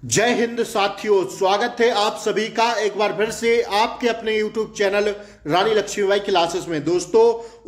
जय हिंद साथियों, स्वागत है आप सभी का एक बार फिर से आपके अपने YouTube चैनल रानी लक्ष्मीबाई क्लासेस में। दोस्तों,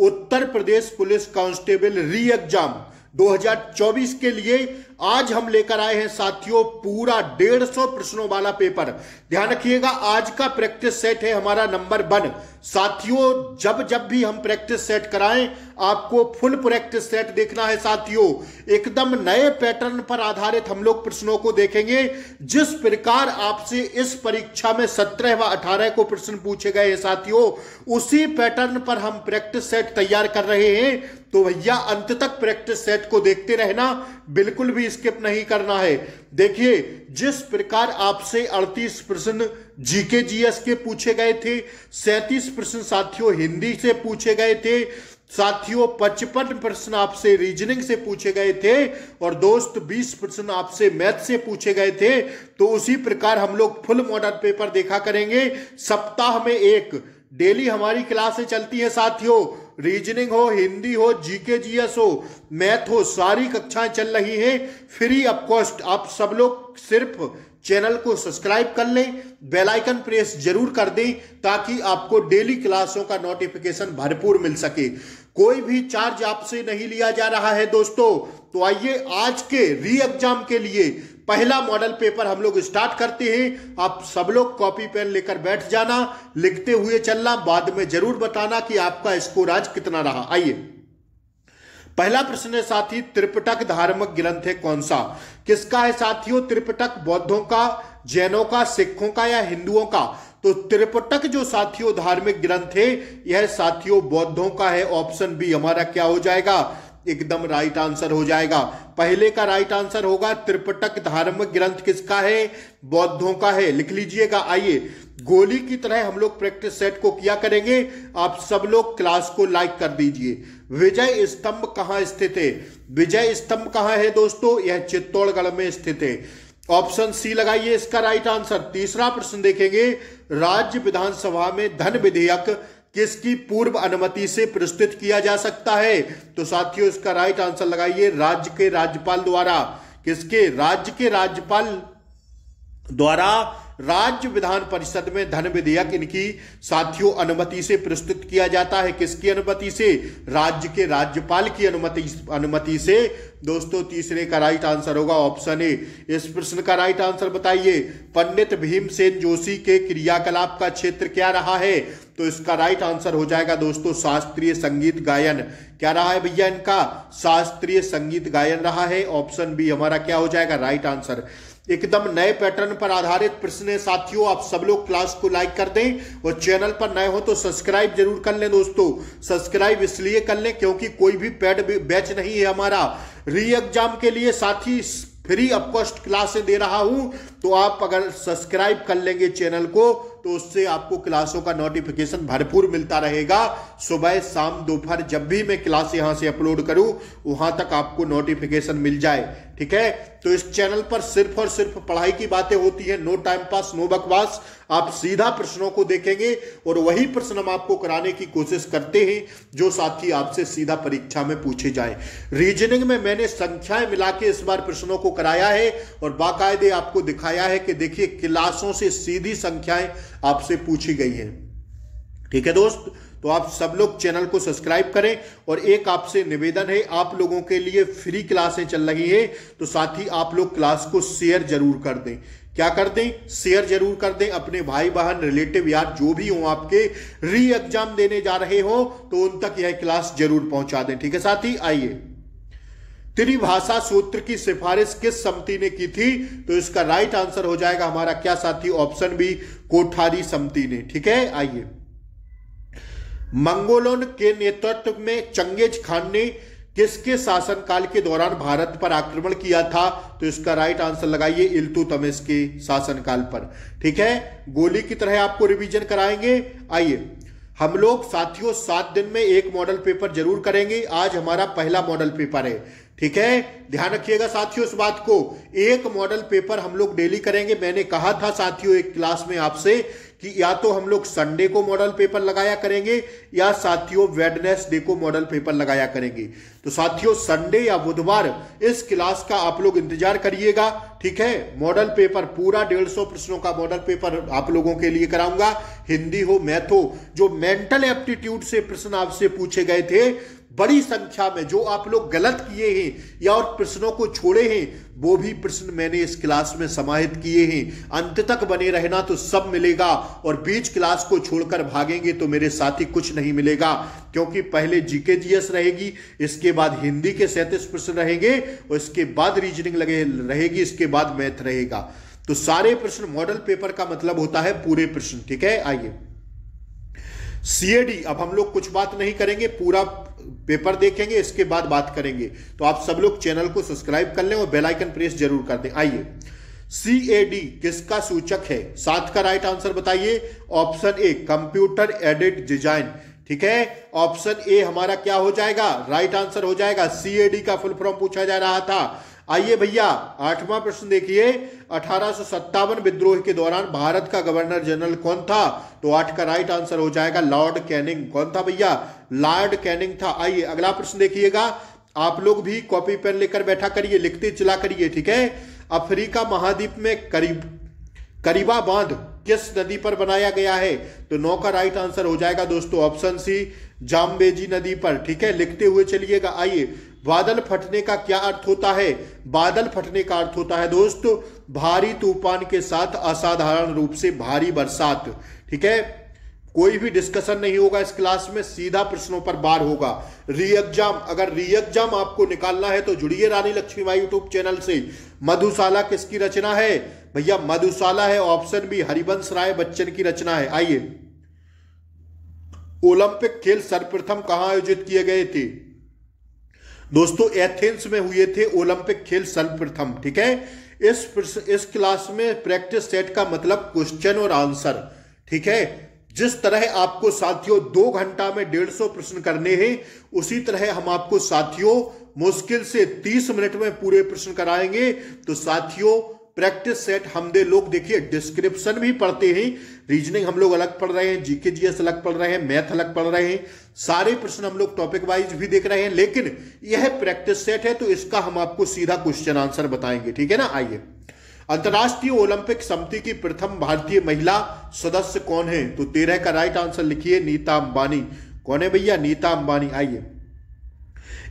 उत्तर प्रदेश पुलिस कांस्टेबल री एग्जाम 2024 के लिए आज हम लेकर आए हैं साथियों पूरा 150 प्रश्नों वाला पेपर। ध्यान रखिएगा, आज का प्रैक्टिस सेट है हमारा नंबर 1। साथियों, जब भी हम प्रैक्टिस सेट कराएं आपको फुल प्रैक्टिस सेट देखना है साथियों। एकदम नए पैटर्न पर आधारित हम लोग प्रश्नों को देखेंगे। जिस प्रकार आपसे इस परीक्षा में 17 व 18 को प्रश्न पूछे गए हैं साथियों, उसी पैटर्न पर हम प्रैक्टिस सेट तैयार कर रहे हैं। तो भैया अंत तक प्रैक्टिस सेट को देखते रहना, बिल्कुल भी स्किप नहीं करना है। देखिए, जिस प्रकार आपसे 38 प्रश्न जीके जीएस के पूछे गए थे, 37 प्रश्न साथियों हिंदी से पूछे गए थे, साथियों 55 प्रश्न आपसे रीजनिंग से पूछे गए थे, और दोस्त 20 प्रश्न आपसे मैथ से पूछे गए थे। तो उसी प्रकार हम लोग फुल मॉडल पेपर देखा करेंगे। सप्ताह में एक डेली हमारी क्लासें चलती है साथियों। रीजनिंग हो, हिंदी हो, जीके जीएस हो, मैथ हो, सारी कक्षाएं चल रही हैं फ्री ऑफ कॉस्ट। आप सब लोग सिर्फ चैनल को सब्सक्राइब कर लें, बेल आइकन प्रेस जरूर कर दें ताकि आपको डेली क्लासों का नोटिफिकेशन भरपूर मिल सके। कोई भी चार्ज आपसे नहीं लिया जा रहा है दोस्तों। तो आइए आज के री एग्जाम के लिए पहला मॉडल पेपर हम लोग स्टार्ट करते हैं। आप सब लोग कॉपी पेन लेकर बैठ जाना, लिखते हुए चलना, बाद में जरूर बताना कि आपका स्कोर आज कितना रहा। आइए, पहला प्रश्न है साथी, त्रिपिटक धार्मिक ग्रंथ है कौन सा? किसका है साथियों त्रिपिटक? बौद्धों का, जैनों का, सिखों का या हिंदुओं का? तो त्रिपिटक जो साथियों धार्मिक ग्रंथ है यह साथियों बौद्धों का है। ऑप्शन बी हमारा क्या हो जाएगा? एकदम राइट आंसर हो जाएगा। पहले का राइट आंसर होगा त्रिपिटक धार्मिक ग्रंथ किसका है? बौद्धों का है। लिख लीजिएगा। आइए, गोली की तरह हम लोग प्रैक्टिस सेट को किया करेंगे। आप सब लोग क्लास को लाइक कर दीजिए। विजय स्तंभ कहां स्थित है? विजय स्तंभ कहां है दोस्तों? यह चित्तौड़गढ़ में स्थित है। ऑप्शन सी लगाइए इसका राइट आंसर। तीसरा प्रश्न देखेंगे, राज्य विधानसभा में धन विधेयक किसकी पूर्व अनुमति से प्रस्तुत किया जा सकता है? तो साथियों इसका राइट आंसर लगाइए, राज्य के राज्यपाल द्वारा। किसके? राज्य के राज्यपाल द्वारा राज्य विधान परिषद में धन विधेयक इनकी साथियों अनुमति से प्रस्तुत किया जाता है। किसकी अनुमति से? राज्य के राज्यपाल की अनुमति से। दोस्तों तीसरे का राइट आंसर होगा ऑप्शन ए। इस प्रश्न का राइट आंसर बताइए। पंडित भीमसेन जोशी के क्रियाकलाप का क्षेत्र क्या रहा है? तो इसका राइट आंसर हो जाएगा दोस्तों शास्त्रीय संगीत गायन। क्या रहा है भैया इनका? शास्त्रीय संगीत गायन रहा है। ऑप्शन बी हमारा क्या हो जाएगा? Right answer. एकदम नए पैटर्न पर आधारित प्रश्न है साथियों। आप सब लोग क्लास को लाइक कर दें और चैनल पर नए हो तो सब्सक्राइब जरूर कर लें दोस्तों। सब्सक्राइब इसलिए कर लें क्योंकि कोई भी पेड बैच नहीं है हमारा। री एग्जाम के लिए साथी फ्री ऑफ कॉस्ट क्लासें दे रहा हूं। तो आप अगर सब्सक्राइब कर लेंगे चैनल को तो उससे आपको क्लासों का नोटिफिकेशन भरपूर मिलता रहेगा। सुबह शाम दोपहर जब भी मैं क्लास यहां से अपलोड करूं वहां तक आपको नोटिफिकेशन मिल जाए। ठीक है, तो इस चैनल पर सिर्फ और सिर्फ पढ़ाई की बातें होती है। नो टाइम पास, नो बकवास। आप सीधा प्रश्नों को देखेंगे और वही प्रश्न हम आपको कराने की कोशिश करते हैं जो साथी आपसे सीधा परीक्षा में पूछे जाए। रीजनिंग में मैंने संख्याएं मिला के इस बार प्रश्नों को कराया है और बाकायदे आपको दिखाया है कि देखिए क्लासों से सीधी संख्याएं आपसे पूछी गई हैं। ठीक है दोस्त, तो आप सब लोग चैनल को सब्सक्राइब करें। और एक आपसे निवेदन है, आप लोगों के लिए फ्री क्लासें चल रही हैं तो साथ ही आप लोग क्लास को शेयर जरूर कर दें। क्या कर दें? शेयर जरूर कर दें। अपने भाई बहन रिलेटिव यार जो भी हो आपके री एग्जाम देने जा रहे हो तो उन तक यह क्लास जरूर पहुंचा दें। ठीक है साथी, आइए, त्रिभाषा सूत्र की सिफारिश किस समिति ने की थी? तो इसका राइट आंसर हो जाएगा हमारा क्या साथी? ऑप्शन बी, कोठारी समिति ने। ठीक है, आइए, मंगोलों के नेतृत्व में चंगेज खान ने किसके शासनकाल के दौरान भारत पर आक्रमण किया था? तो इसका राइट आंसर लगाइए, इल्तुतमिश के शासनकाल पर। ठीक है, गोली की तरह आपको रिवीजन कराएंगे। आइए, हम लोग साथियों 7 दिन में एक मॉडल पेपर जरूर करेंगे। आज हमारा पहला मॉडल पेपर है। ठीक है, ध्यान रखिएगा साथियों इस बात को। एक मॉडल पेपर हम लोग डेली करेंगे। मैंने कहा था साथियों एक क्लास में आपसे कि या तो हम लोग संडे को मॉडल पेपर लगाया करेंगे या साथियों वेडनेसडे को मॉडल पेपर लगाया करेंगे। तो साथियों संडे या बुधवार इस क्लास का आप लोग इंतजार करिएगा। ठीक है, मॉडल पेपर पूरा 150 प्रश्नों का मॉडल पेपर आप लोगों के लिए कराऊंगा। हिंदी हो, मैथ हो, जो मेंटल एप्टीट्यूड से प्रश्न आपसे पूछे गए थे बड़ी संख्या में, जो आप लोग गलत किए हैं या और प्रश्नों को छोड़े हैं, वो भी प्रश्न मैंने इस क्लास में समाहित किए हैं। अंत तक बने रहना तो सब मिलेगा, और बीच क्लास को छोड़कर भागेंगे तो मेरे साथी कुछ नहीं मिलेगा। क्योंकि पहले जीके जीएस रहेगी, इसके बाद हिंदी के 37 प्रश्न रहेंगे, और इसके बाद रीजनिंग रहेगी, इसके बाद मैथ रहेगा। तो सारे प्रश्न मॉडल पेपर का मतलब होता है पूरे प्रश्न। ठीक है, आइए सीएडी अब हम लोग कुछ बात नहीं करेंगे, पूरा पेपर देखेंगे, इसके बाद बात करेंगे। तो आप सब लोग चैनल को सब्सक्राइब कर लें और बेल आइकन प्रेस जरूर कर दें। आइए, सीएडी किसका सूचक है? 7 का राइट आंसर बताइए। Option a computer aided design. ठीक है, ऑप्शन ए हमारा क्या हो जाएगा? राइट आंसर हो जाएगा। सीएडी का फुल फॉर्म पूछा जा रहा था। आइए भैया 8वां प्रश्न देखिए। 1857 विद्रोह के दौरान भारत का गवर्नर जनरल कौन था? तो 8 का राइट आंसर हो जाएगा लॉर्ड कैनिंग। कौन था भैया? लॉर्ड कैनिंग था। आइए अगला प्रश्न देखिएगा। आप लोग भी कॉपी पेन लेकर बैठा करिए, लिखते चला करिए। ठीक है, अफ्रीका महाद्वीप में करीबा बांध किस नदी पर बनाया गया है? तो 9 का राइट आंसर हो जाएगा दोस्तों ऑप्शन सी जाम्बेजी नदी पर। ठीक है, लिखते हुए चलिएगा। आइए, बादल फटने का क्या अर्थ होता है? बादल फटने का अर्थ होता है दोस्तों भारी तूफान के साथ असाधारण रूप से भारी बरसात। ठीक है, कोई भी डिस्कशन नहीं होगा इस क्लास में, सीधा प्रश्नों पर बार होगा। री एग्जाम, अगर री एग्जाम आपको निकालना है तो जुड़िए रानी लक्ष्मीबाई यूट्यूब चैनल से। मधुशाला किसकी रचना है? भैया मधुशाला है ऑप्शन बी हरिवंश राय बच्चन की रचना है। आइए, ओलंपिक खेल सर्वप्रथम कहां आयोजित किए गए थे? दोस्तों एथेंस में हुए थे ओलंपिक खेल सर्वप्रथम। ठीक है, इस क्लास में प्रैक्टिस सेट का मतलब क्वेश्चन और आंसर। ठीक है, जिस तरह आपको साथियों 2 घंटा में 150 प्रश्न करने हैं, उसी तरह हम आपको साथियों मुश्किल से 30 मिनट में पूरे प्रश्न कराएंगे। तो साथियों प्रैक्टिस सेट हम दे लोग देखिए डिस्क्रिप्शन भी पढ़ते हैं, रीजनिंग हम लोग अलग पढ़ रहे हैं, जीके जीएस अलग पढ़ रहे हैं, मैथ अलग पढ़ रहे हैं, सारे प्रश्न हम लोग टॉपिक वाइज भी देख रहे हैं। लेकिन यह प्रैक्टिस सेट है तो इसका हम आपको सीधा क्वेश्चन आंसर बताएंगे। ठीक है ना, आइए अंतरराष्ट्रीय ओलंपिक समिति की प्रथम भारतीय महिला सदस्य कौन है? तो 13 का राइट आंसर लिखिए नीता अंबानी। कौन है भैया? नीता अंबानी। आइए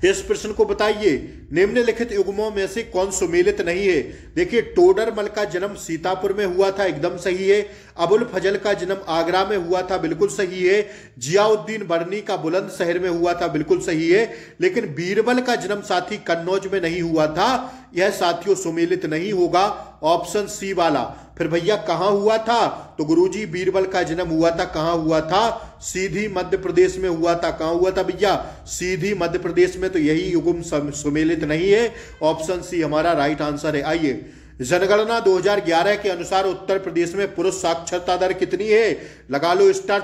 इस प्रश्न को बताइए, निम्नलिखित युग्मों में से कौन सुमेलित नहीं है? देखिए टोडरमल का जन्म सीतापुर में हुआ था, एकदम सही है। अबुल फजल का जन्म आगरा में हुआ था, बिल्कुल सही है। जियाउद्दीन बर्नी का बुलंदशहर में हुआ था, बिल्कुल सही है। लेकिन बीरबल का जन्म साथी कन्नौज में नहीं हुआ था, यह साथियों सुमेलित नहीं होगा, ऑप्शन सी वाला। फिर भैया कहां हुआ था? तो गुरुजी बीरबल का जन्म हुआ था, कहां हुआ था? सीधी मध्य प्रदेश में हुआ था। कहां हुआ था भैया? सीधी मध्य प्रदेश में। तो यही युग्म सुमेलित नहीं है, ऑप्शन सी हमारा राइट आंसर है। आइए जनगणना 2011 के अनुसार उत्तर प्रदेश में पुरुष साक्षरता दर कितनी है? लगा लो star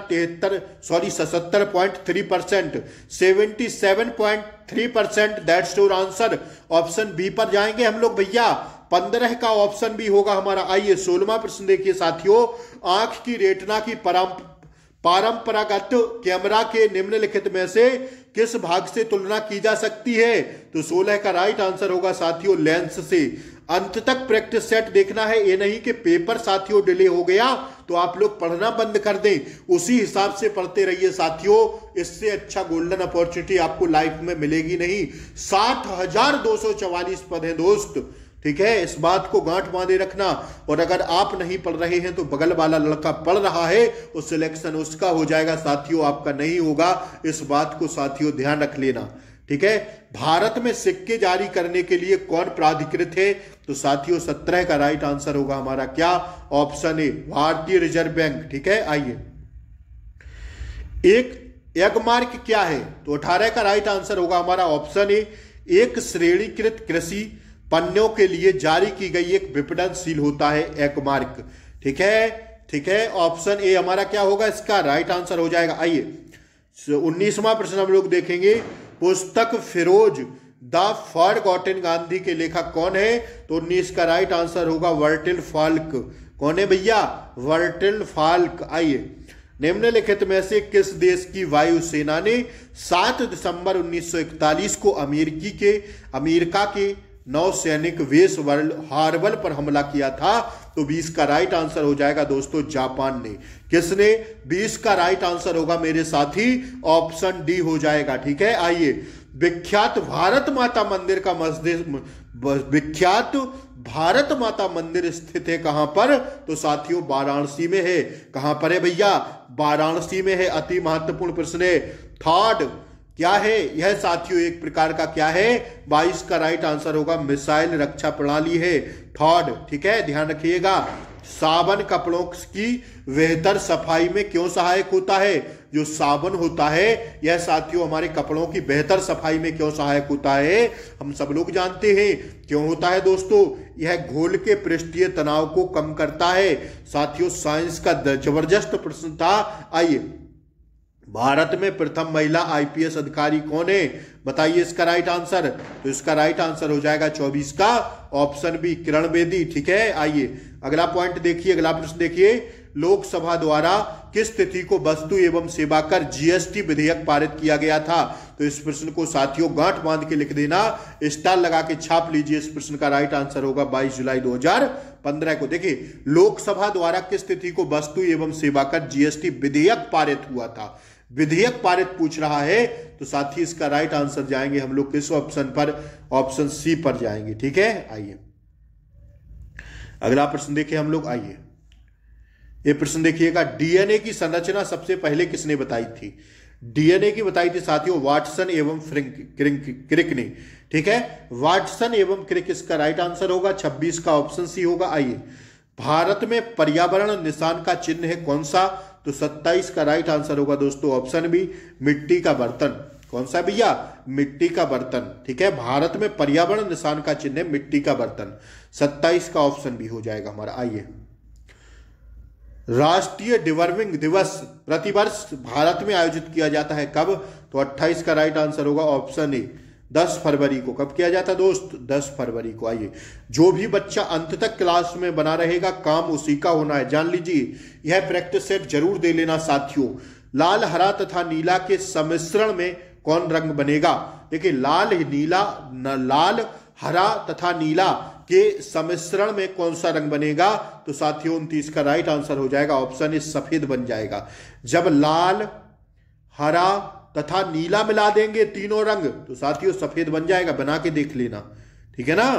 77.3%, 77.3%, that's your answer. Option B पर जाएंगे हम लोग भैया, 15 का ऑप्शन बी होगा हमारा। आइए 16वां प्रश्न देखिए साथियों, आंख की रेटिना की पारंपरागत कैमरा के निम्नलिखित में से किस भाग से तुलना की जा सकती है? तो 16 का राइट आंसर होगा साथियों लेंस से। अंत तक प्रैक्टिस सेट देखना है, ये नहीं कि पेपर साथियों डिले हो गया तो आप लोग पढ़ना बंद कर दें, उसी हिसाब से पढ़ते रहिए साथियों। इससे अच्छा गोल्डन अपॉर्चुनिटी आपको लाइफ में मिलेगी नहीं। 60,244 पद हैं दोस्त। ठीक है, इस बात को गांठ बांधे रखना। और अगर आप नहीं पढ़ रहे हैं तो बगल वाला लड़का पढ़ रहा है, वो सिलेक्शन उसका हो जाएगा साथियों, आपका नहीं होगा। इस बात को साथियों ध्यान रख लेना। ठीक है, भारत में सिक्के जारी करने के लिए कौन प्राधिकृत है? तो साथियों 17 का राइट आंसर होगा हमारा क्या? ऑप्शन ए भारतीय रिजर्व बैंक। ठीक है, आइए एक एगमार्क क्या है? तो 18 का राइट आंसर होगा हमारा ऑप्शन ए एक श्रेणीकृत कृषि पन्नों के लिए जारी की गई एक विपणनशील होता है एगमार्क। ठीक है, ठीक है, ऑप्शन ए हमारा क्या होगा? इसका राइट आंसर हो जाएगा। आइए 19वां प्रश्न हम लोग देखेंगे, पुस्तक फिरोज द फॉरगॉटन गांधी के लेखक कौन है? तो 19 का राइट आंसर होगा वर्टिल फाल्क। कौन है भैया? वर्टिल फाल्क। आइए, निम्नलिखित में से किस देश की वायुसेना ने 7 दिसंबर 1941 को अमेरिका के नौसैनिक बेस वर्ल्ड हार्बर पर हमला किया था? तो 20 का राइट आंसर हो जाएगा दोस्तों जापान ने। किसने? 20 का राइट आंसर होगा मेरे साथी ऑप्शन डी हो जाएगा। ठीक है, आइए, विख्यात भारत माता मंदिर स्थित है कहां पर? तो साथियों वाराणसी में है। कहां पर है भैया? वाराणसी में है। अति महत्वपूर्ण प्रश्न है। थर्ड क्या है यह साथियों? एक प्रकार का क्या है? 22 का राइट आंसर होगा मिसाइल रक्षा प्रणाली है। थर्ड, ठीक है, ध्यान रखिएगा। साबुन कपड़ों की बेहतर सफाई में क्यों सहायक होता है? जो साबुन होता है यह साथियों हमारे कपड़ों की बेहतर सफाई में क्यों सहायक होता है? हम सब लोग जानते हैं क्यों होता है दोस्तों। यह घोल के पृष्ठीय तनाव को कम करता है। साथियों साइंस का जबरदस्त प्रश्न था। आइए, भारत में प्रथम महिला आईपीएस अधिकारी कौन है? बताइए इसका राइट आंसर। तो इसका राइट आंसर हो जाएगा 24 का ऑप्शन बी किरण बेदी। ठीक है, आइए अगला पॉइंट देखिए, अगला प्रश्न देखिए। लोकसभा द्वारा किस तिथि को वस्तु एवं सेवा कर जीएसटी विधेयक पारित किया गया था? तो इस प्रश्न को साथियों गांठ बांध के लिख देना, स्टार लगा के छाप लीजिए। इस प्रश्न का राइट आंसर होगा 22 जुलाई 2015 को। देखिए, लोकसभा द्वारा किस तिथि को वस्तु एवं सेवा कर जीएसटी विधेयक पारित हुआ था? विधेयक पारित पूछ रहा है, तो साथी इसका राइट आंसर जाएंगे हम लोग किस ऑप्शन पर? ऑप्शन सी पर जाएंगे। ठीक है, आइए अगला प्रश्न देखें हम लोग। आइए, ये प्रश्न देखिएगा। डीएनए की संरचना सबसे पहले किसने बताई थी? डीएनए की बताई थी साथियों वाटसन एवं क्रिक ने। ठीक है, वाटसन एवं क्रिक इसका राइट आंसर होगा। 26 का ऑप्शन सी होगा। आइए, भारत में पर्यावरण निशान का चिन्ह है कौन सा? तो 27 का राइट आंसर होगा दोस्तों ऑप्शन बी मिट्टी का बर्तन। कौन सा भैया? मिट्टी का बर्तन। ठीक है, भारत में पर्यावरण निशान का चिन्ह है मिट्टी का बर्तन। 27 का ऑप्शन बी हो जाएगा हमारा। आइए, राष्ट्रीय डिवर्मिंग दिवस प्रतिवर्ष भारत में आयोजित किया जाता है कब? तो 28 का राइट आंसर होगा ऑप्शन ए 10 फरवरी को। कब किया जाता है दोस्त? 10 फरवरी को। आइए, जो भी बच्चा अंत तक क्लास में बना रहेगा काम उसी का होना है, जान लीजिए। यह प्रैक्टिस सेट जरूर दे लेना साथियों। लाल, हरा तथा नीला के सम्मिश्रण में कौन रंग बनेगा? देखिए, लाल, हरा तथा नीला के सम्मिश्रण में कौन सा रंग बनेगा? तो साथियों 29 का राइट आंसर हो जाएगा ऑप्शन ए सफेद बन जाएगा। जब लाल, हरा तथा नीला मिला देंगे तीनों रंग, तो साथियों सफेद बन जाएगा। बना के देख लेना, ठीक है ना।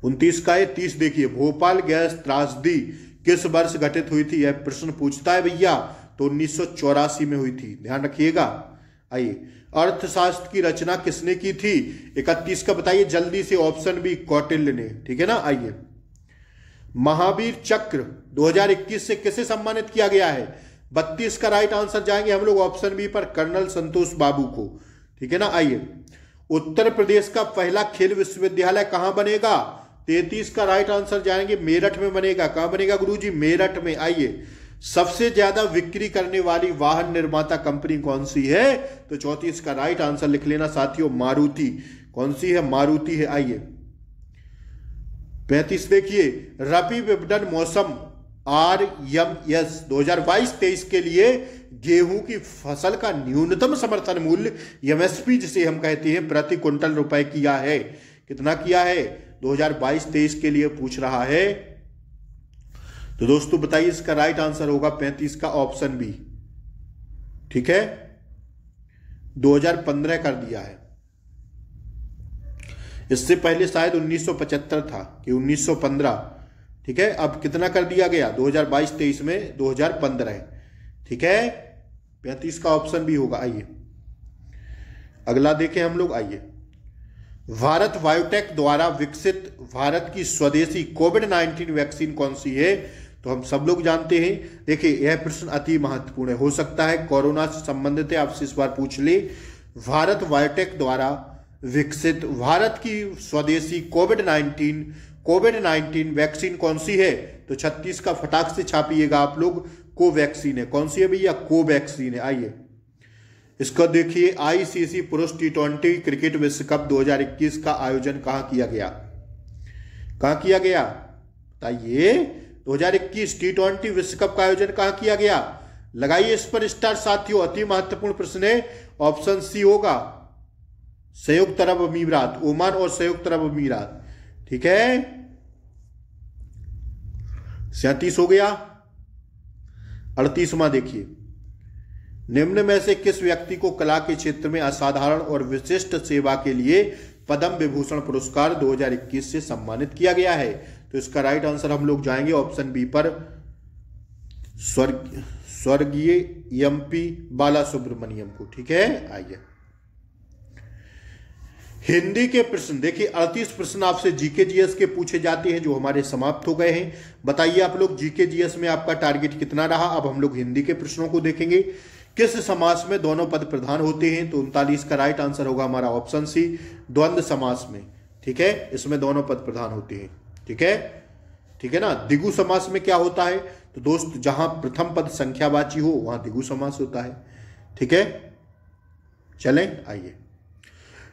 29 का 30 देखिए, भोपाल गैस त्रासदी किस वर्ष घटित हुई थी? यह प्रश्न पूछता है भैया। तो 1984 में हुई थी, ध्यान रखिएगा। आइए, अर्थशास्त्र की रचना किसने की थी? 31 का बताइए जल्दी से। ऑप्शन बी कौटिल्य ने। ठीक है ना। आइए, महावीर चक्र 2021 से किसे सम्मानित किया गया है? 32 का राइट आंसर जाएंगे हम लोग ऑप्शन बी पर कर्नल संतोष बाबू को। ठीक है ना। आइए, उत्तर प्रदेश का पहला खेल विश्वविद्यालय कहां बनेगा? 33 का राइट आंसर जाएंगे मेरठ में बनेगा। कहां बनेगा गुरुजी? मेरठ में। आइए, सबसे ज्यादा बिक्री करने वाली वाहन निर्माता कंपनी कौन सी है? तो 34 का राइट आंसर लिख लेना साथियों मारुति। कौन सी है? मारुति है। आइए, 35 देखिए, रबी विपणन मौसम RMS 2022-23 के लिए गेहूं की फसल का न्यूनतम समर्थन मूल्य MSP जिसे हम कहते हैं प्रति क्विंटल रुपए किया है। कितना किया है? 2022-23 के लिए पूछ रहा है। तो दोस्तों बताइए इसका राइट आंसर होगा 35 का ऑप्शन बी। ठीक है, 2015 कर दिया है। इससे पहले शायद 1975 था कि 1915। ठीक है, अब कितना कर दिया गया? 2022-23 में 2015 है। ठीक है, 35 का ऑप्शन भी होगा। आइए अगला देखें हम लोग। आइए, भारत बायोटेक द्वारा विकसित भारत की स्वदेशी कोविड-19 वैक्सीन कौन सी है? तो हम सब लोग जानते हैं। देखिए, यह प्रश्न अति महत्वपूर्ण है, हो सकता है कोरोना से संबंधित है, आपसे इस बार पूछ ले। भारत बायोटेक द्वारा विकसित भारत की स्वदेशी कोविड-19 वैक्सीन कौन सी है? तो 36 का फटाक से छापिएगा आप लोग। कोवैक्सीन है। कौन सी है भैया? कोवैक्सीन है। आइए, इसका देखिए, आईसीसी पुरुष टी20 क्रिकेट विश्व कप 2021 का आयोजन कहां किया गया? कहां किया गया बताइए? 2021 टी20 विश्व कप का आयोजन कहां किया गया? लगाइए इस पर स्टार साथियों। अति महत्वपूर्ण प्रश्न है। ऑप्शन सी होगा संयुक्त अरब अमीरात, ओमान और संयुक्त अरब अमीरात। ठीक है, 37 हो गया। 38वां देखिए, निम्न में से किस व्यक्ति को कला के क्षेत्र में असाधारण और विशिष्ट सेवा के लिए पद्म विभूषण पुरस्कार 2021 से सम्मानित किया गया है? तो इसका राइट आंसर हम लोग जाएंगे ऑप्शन बी पर, स्वर्गीय एमपी बाला सुब्रमण्यम को। ठीक है, आइए हिंदी के प्रश्न देखिए। 38 प्रश्न आपसे जीके जीएस के पूछे जाते हैं जो हमारे समाप्त हो गए हैं। बताइए आप लोग जीके जीएस में आपका टारगेट कितना रहा? अब हम लोग हिंदी के प्रश्नों को देखेंगे। किस समास में दोनों पद प्रधान होते हैं? तो 39 का राइट आंसर होगा हमारा ऑप्शन सी, द्वंद्व समास में। ठीक है, इसमें दोनों पद प्रधान होते हैं। ठीक है ना। द्विगु समास में क्या होता है? तो दोस्त जहां प्रथम पद संख्यावाची हो वहां द्विगु समास होता है। ठीक है, चलें आइए।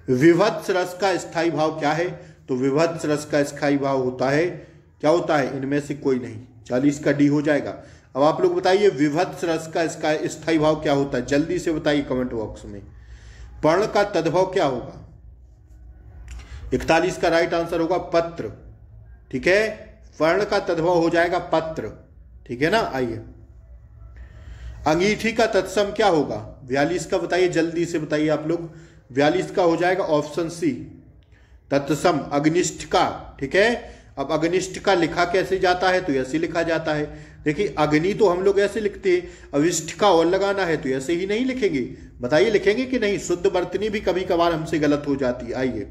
विभत्स रस का स्थायी भाव क्या है? तो विभत्स रस का स्थायी भाव होता है, क्या होता है? इनमें से कोई नहीं। 40 का डी हो जाएगा। अब आप लोग बताइए विभत्स रस का इसका स्थायी भाव क्या होता है? जल्दी से बताइए कमेंट बॉक्स में। पर्ण का तद्भव क्या होगा? 41 का राइट आंसर होगा पत्र। ठीक है, पर्ण का तद्भव हो जाएगा पत्र। ठीक है ना, आइए। अंगीठी का तत्सम क्या होगा? 42 का बताइए, जल्दी से बताइए आप लोग। 42 का हो जाएगा ऑप्शन सी, तत्सम अग्निष्ठ का। ठीक है, अब अग्निष्ठ का लिखा कैसे जाता है? तो ऐसे लिखा जाता है। देखिए अग्नि तो हम लोग ऐसे लिखते हैं, अब इष्ट का और लगाना है तो ऐसे ही नहीं लिखेंगे। बताइए लिखेंगे कि नहीं? शुद्ध वर्तनी भी कभी कभार हमसे गलत हो जाती है। आइए,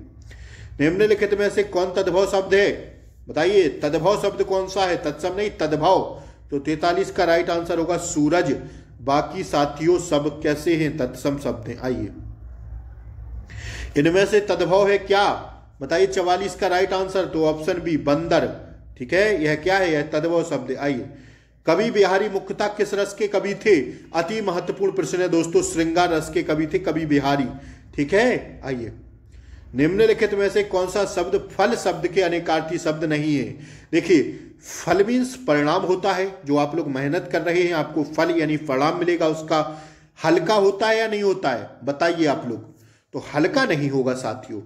निम्नलिखित में से कौन तद्भव शब्द है? बताइए तद्भव शब्द कौन सा है? तत्सम नहीं, तद्भव। तो 43 का राइट आंसर होगा सूरज। बाकी साथियों सब कैसे हैं? तत्सम शब्द हैं। आइए, इनमें से तद्भव है क्या? बताइए 44 का राइट आंसर, तो ऑप्शन बी बंदर। ठीक है, यह क्या है? यह तद्भव शब्द है। आइए, कवि बिहारी मुख्यतः किस रस के कवि थे? अति महत्वपूर्ण प्रश्न है दोस्तों। श्रृंगार रस के कवि थे कवि बिहारी। ठीक है, आइए। निम्नलिखित में से कौन सा शब्द फल शब्द के अनेकार्थी शब्द नहीं है? देखिए फल मीन्स परिणाम होता है। जो आप लोग मेहनत कर रहे हैं आपको फल यानी परिणाम मिलेगा, उसका हल्का होता है या नहीं होता है? बताइए आप लोग। तो हल्का नहीं होगा साथियों।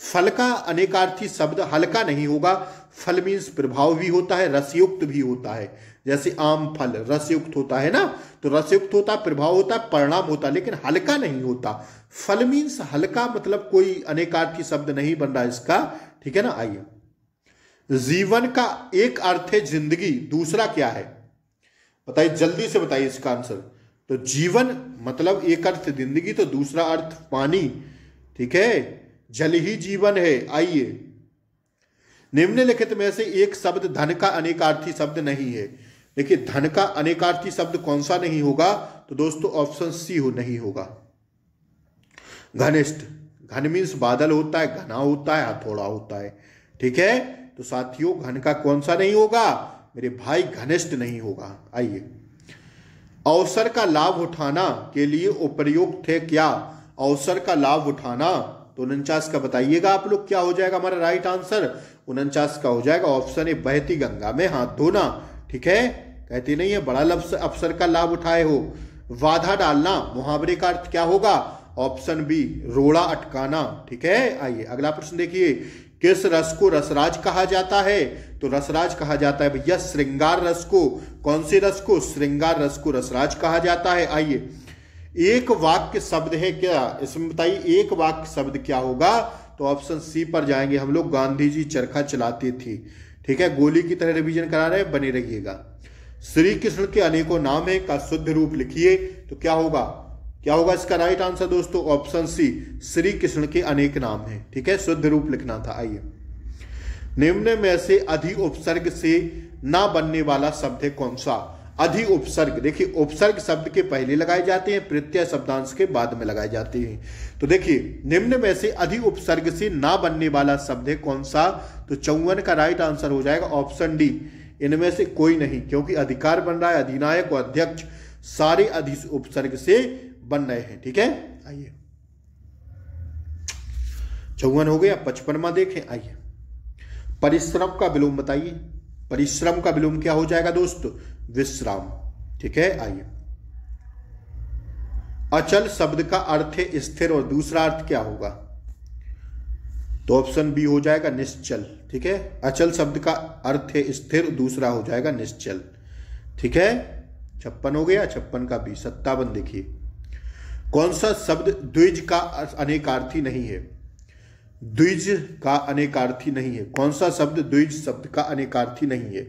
फल का अनेकार्थी शब्द हल्का नहीं होगा। फल मीन्स प्रभाव भी होता है, रसयुक्त भी होता है। जैसे आम फल रसयुक्त होता है ना, तो रसयुक्त होता है, प्रभाव होता है, परिणाम होता है, लेकिन हल्का नहीं होता। फल मीन्स हल्का, मतलब कोई अनेकार्थी शब्द नहीं बन रहा इसका। ठीक है ना, आइए। जीवन का एक अर्थ है जिंदगी, दूसरा क्या है? बताइए जल्दी से बताइए इसका आंसर। तो जीवन मतलब एक अर्थ जिंदगी, तो दूसरा अर्थ पानी। ठीक है, जल ही जीवन है। आइए, निम्नलिखित में से एक शब्द धन का अनेकार्थी शब्द नहीं है। देखिए धन का अनेकार्थी शब्द कौन सा नहीं होगा? तो दोस्तों ऑप्शन सी हो नहीं होगा, घनिष्ठ। घन मीन्स बादल होता है, घना होता है, हथौड़ा होता है। ठीक है, तो साथियों घन का कौन सा नहीं होगा मेरे भाई? घनिष्ठ नहीं होगा। आइए, अवसर का लाभ उठाना के लिए उपयुक्त है क्या? अवसर का लाभ उठाना, तो 49 का बताइएगा आप लोग क्या हो जाएगा हमारा राइट आंसर? 49 का हो जाएगा ऑप्शन ए, बहती गंगा में हाथ धोना। ठीक है, कहते नहीं है बड़ा लफ्ज अवसर का लाभ उठाए हो। बाधा डालना, मुहावरे का अर्थ क्या होगा? ऑप्शन बी, रोड़ा अटकाना। ठीक है, आइए अगला प्रश्न देखिए। किस रस को रसराज कहा जाता है? तो रसराज कहा जाता है भैया श्रृंगार रस को। कौन से रस को? श्रृंगार रस को रसराज कहा जाता है। आइए, एक वाक्य शब्द है क्या? इसमें बताइए एक वाक्य शब्द क्या होगा? तो ऑप्शन सी पर जाएंगे हम लोग। गांधी जी चरखा चलाते थे। ठीक है, गोली की तरह रिवीजन करा रहे हैं, बने रहिएगा। श्री कृष्ण के अनेकों नाम है का शुद्ध रूप लिखिए, तो क्या होगा? क्या होगा इसका राइट आंसर दोस्तों? ऑप्शन सी, श्री कृष्ण के अनेक नाम है। ठीक है, शुद्ध रूप लिखना था। आइए, निम्न में से अधि उपसर्ग से ना बनने वाला शब्द है कौन सा? अधि उपसर्ग, देखिए उपसर्ग शब्द के पहले लगाए जाते हैं, प्रत्यय शब्दांश के बाद में लगाए जाते हैं। तो देखिए निम्न में से अधि उपसर्ग से ना बनने वाला शब्द है कौन सा? तो 54 का राइट आंसर हो जाएगा ऑप्शन डी, इनमें से कोई नहीं, क्योंकि अधिकार बन रहा है, अधिनायक और अध्यक्ष सारे अधि उपसर्ग से बन रहे हैं। ठीक है, आइए 54 हो गया। 55वां देखें, आइए परिश्रम का विलोम बताइए। परिश्रम का विलोम क्या हो जाएगा दोस्त? विश्राम। ठीक है, आइए अचल शब्द का अर्थ है स्थिर और दूसरा अर्थ क्या होगा? तो ऑप्शन बी हो जाएगा निश्चल। ठीक है, अचल शब्द का अर्थ है स्थिर, दूसरा हो जाएगा निश्चल। ठीक है, 56 हो गया। 56 का बी। 57 देखिए, कौन सा शब्द द्विज का अनेकार्थी नहीं है? द्विज का अनेकार्थी नहीं है। कौन सा शब्द द्विज शब्द का अनेकार्थी नहीं है?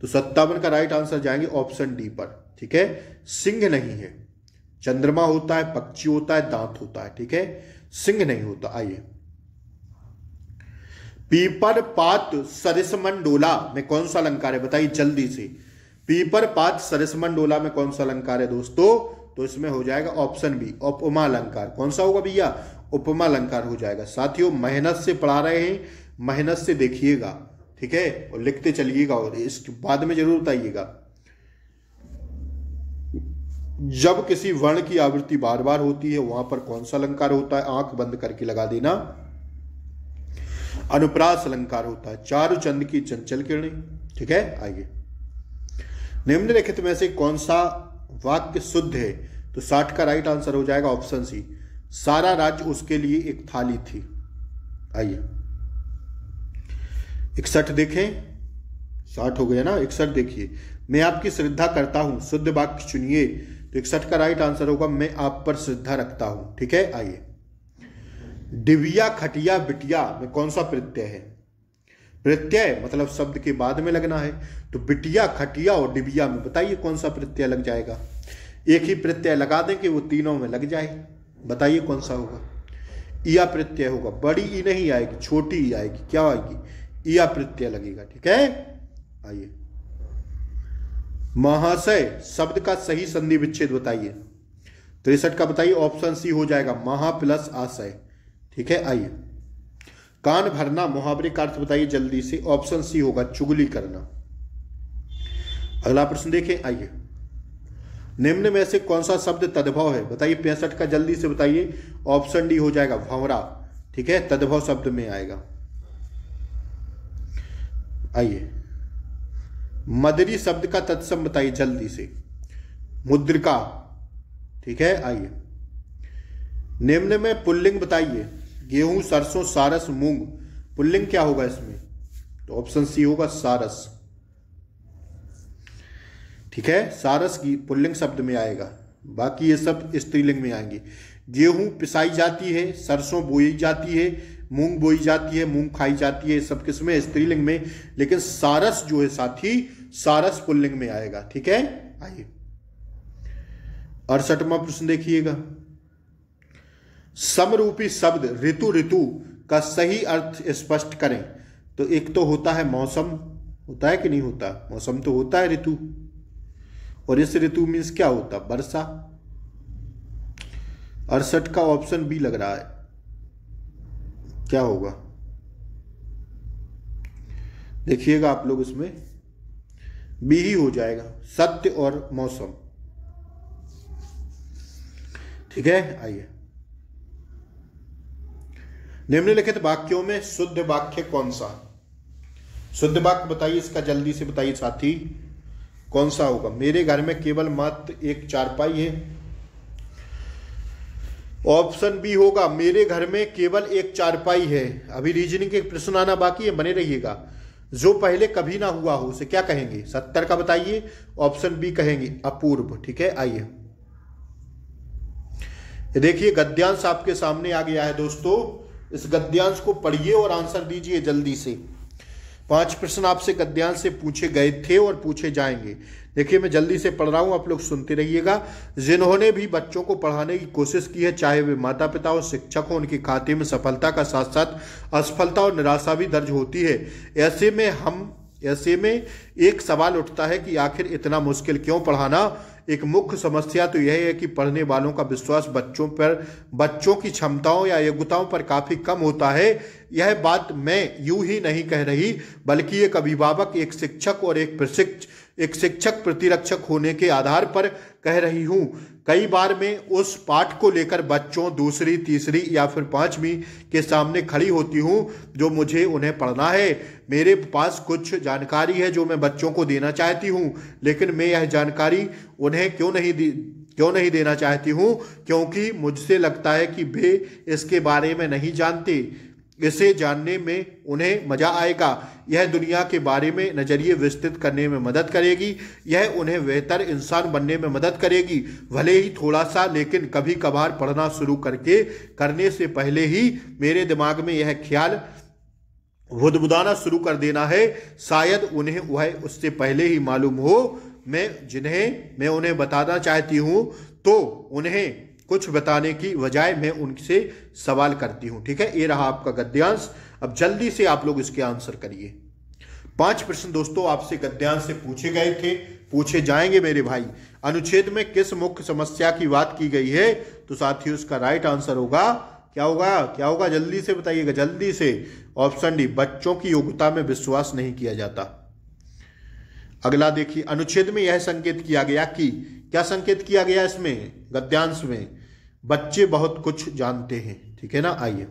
तो 57 का राइट आंसर जाएंगे ऑप्शन डी पर। ठीक है, सिंह नहीं है। चंद्रमा होता है, पक्षी होता है, दांत होता है। ठीक है, सिंह नहीं होता। आइए पीपर पात सरिसमंडोला में कौन सा अलंकार है? बताइए जल्दी से। पीपर पात सरिसमंडोला में कौन सा अलंकार है दोस्तों? तो इसमें हो जाएगा ऑप्शन बी उपमा अलंकार। कौन सा होगा भैया? उपमा अलंकार हो जाएगा। साथियों मेहनत से पढ़ा रहे हैं, मेहनत से देखिएगा। ठीक है, और लिखते चलिएगा और इसके बाद में जरूर बताइएगा। जब किसी वर्ण की आवृत्ति बार बार होती है वहां पर कौन सा अलंकार होता है? आंख बंद करके लगा देना, अनुप्रास अलंकार होता है। चारु चंद की चंचल किरणें। ठीक है, आइए निम्नलिखित में से कौन सा वाक्य शुद्ध है? तो 60 का राइट आंसर हो जाएगा ऑप्शन सी, सारा राज्य उसके लिए एक थाली थी। आइए 61 देखें। 60 हो गया ना। 61 देखिए, मैं आपकी श्रद्धा करता हूं, शुद्ध वाक्य चुनिए। तो 61 का राइट आंसर होगा मैं आप पर श्रद्धा रखता हूं। ठीक है, आइए डिबिया खटिया बिटिया में कौन सा प्रत्यय है? प्रत्यय मतलब शब्द के बाद में लगना है। तो बिटिया, खटिया और डिबिया में बताइए कौन सा प्रत्यय लग जाएगा? एक ही प्रत्यय लगा दें कि वो तीनों में लग जाए। बताइए कौन सा होगा? इया प्रत्यय होगा। बड़ी ई नहीं आएगी, छोटी ई आएगी। क्या आएगी? इया प्रत्यय लगेगा। ठीक है, आइए महाशय शब्द का सही संधि विच्छेद बताइए। 63 का बताइए ऑप्शन सी हो जाएगा महा प्लस आशय। ठीक है, आइए कान भरना मुहावरे का अर्थ बताइए जल्दी से। ऑप्शन सी होगा चुगली करना। अगला प्रश्न देखें, आइए निम्न में से कौन सा शब्द तद्भव है? बताइए 65 का जल्दी से बताइए। ऑप्शन डी हो जाएगा भंवरा। ठीक है, तद्भव शब्द में आएगा। आइए मदरी शब्द का तत्सम बताइए जल्दी से। मुद्रिका। ठीक है, आइए निम्न में पुल्लिंग बताइए। गेहूं, सरसों, सारस, मूंग। पुल्लिंग क्या होगा इसमें? तो ऑप्शन सी होगा सारस। ठीक है, सारस की पुल्लिंग शब्द में आएगा, बाकी ये सब स्त्रीलिंग में आएंगे। गेहूं पिसाई जाती है, सरसों बोई जाती है, मूंग बोई जाती है, मूंग खाई जाती है, सब किसमें? स्त्रीलिंग में। लेकिन सारस जो है साथी, सारस पुल्लिंग में आएगा। ठीक है, आइए 68वां प्रश्न देखिएगा। समरूपी शब्द ऋतु ऋतु का सही अर्थ स्पष्ट करें। तो एक तो होता है मौसम, होता है कि नहीं होता? मौसम तो होता है ऋतु, और इस ऋतु मीन्स क्या होता? वर्षा। 68 का ऑप्शन बी लग रहा है। क्या होगा देखिएगा आप लोग, इसमें बी ही हो जाएगा, सत्य और मौसम। ठीक है, आइए निम्नलिखित वाक्यों में शुद्ध वाक्य कौन सा? शुद्ध वाक्य बताइए इसका जल्दी से बताइए साथी, कौन सा होगा? मेरे घर में केवल मात्र एक चारपाई है। ऑप्शन बी होगा मेरे घर में केवल एक चारपाई है। अभी रीजनिंग के प्रश्न आना बाकी है, बने रहिएगा। जो पहले कभी ना हुआ हो उसे क्या कहेंगे? 70 का बताइए। ऑप्शन बी कहेंगे अपूर्व। ठीक है, आइए देखिए गद्यांश आपके सामने आ गया है दोस्तों। इस गद्यांश को पढ़िए और आंसर दीजिए जल्दी से। 5 प्रश्न आपसे गद्यांश से पूछे गए थे और पूछे जाएंगे। देखिए मैं जल्दी से पढ़ रहा हूं, आप लोग सुनते रहिएगा। जिन्होंने भी बच्चों को पढ़ाने की कोशिश की है, चाहे वे माता पिता और शिक्षक हो, उनके खाते में सफलता का साथ साथ असफलता और निराशा भी दर्ज होती है। ऐसे में एक सवाल उठता है कि आखिर इतना मुश्किल क्यों पढ़ाना? एक मुख्य समस्या तो यह है कि पढ़ने वालों का विश्वास बच्चों की क्षमताओं या योग्यताओं पर काफी कम होता है। यह बात मैं यूं ही नहीं कह रही, बल्कि एक अभिभावक, एक शिक्षक और एक शिक्षक प्रतिरक्षक होने के आधार पर कह रही हूं। कई बार मैं उस पाठ को लेकर बच्चों दूसरी, तीसरी या फिर 5वीं के सामने खड़ी होती हूँ जो मुझे उन्हें पढ़ना है। मेरे पास कुछ जानकारी है जो मैं बच्चों को देना चाहती हूँ, लेकिन मैं यह जानकारी उन्हें क्यों नहीं देना चाहती हूँ? क्योंकि मुझसे लगता है कि वे इसके बारे में नहीं जानते। इसे जानने में उन्हें मजा आएगा। यह दुनिया के बारे में नजरिए विस्तृत करने में मदद करेगी। यह उन्हें बेहतर इंसान बनने में मदद करेगी। भले ही थोड़ा सा, लेकिन कभी कभार पढ़ना शुरू करने से पहले ही मेरे दिमाग में यह ख्याल बुदबुदाना शुरू कर देना है। शायद उन्हें वह उससे पहले ही मालूम हो। मैं उन्हें बताना चाहती हूँ, तो उन्हें कुछ बताने की बजाय मैं उनसे सवाल करती हूं। ठीक है, ये रहा आपका गद्यांश। अब जल्दी से आप लोग इसके आंसर करिए। 5 प्रश्न दोस्तों आपसे गद्यांश से पूछे गए थे, पूछे जाएंगे मेरे भाई। अनुच्छेद में किस मुख्य समस्या की बात की गई है? तो साथियों इसका राइट आंसर होगा, क्या होगा जल्दी से बताइएगा, जल्दी से। ऑप्शन डी, बच्चों की योग्यता में विश्वास नहीं किया जाता। अगला देखिए, अनुच्छेद में यह संकेत किया गया कि, क्या संकेत किया गया इसमें गद्यांश में? बच्चे बहुत कुछ जानते हैं। ठीक है ना, आइए।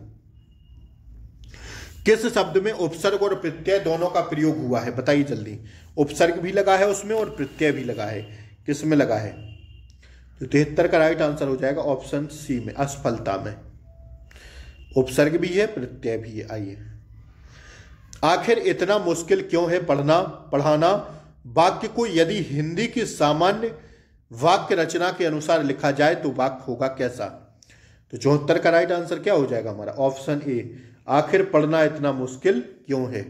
किस शब्द में उपसर्ग और प्रत्यय दोनों का प्रयोग हुआ है? बताइए जल्दी। उपसर्ग भी लगा है उसमें और प्रत्यय भी लगा है। किस में लगा है? तो 73 का राइट आंसर हो जाएगा ऑप्शन सी में, असफलता में। उपसर्ग भी है, प्रत्यय भी है। आइए, आखिर इतना मुश्किल क्यों है पढ़ाना वाक्य को यदि हिंदी की सामान्य वाक्य रचना के अनुसार लिखा जाए तो वाक्य होगा कैसा? तो 74 का राइट आंसर क्या हो जाएगा हमारा? ऑप्शन ए, आखिर पढ़ना इतना मुश्किल क्यों है।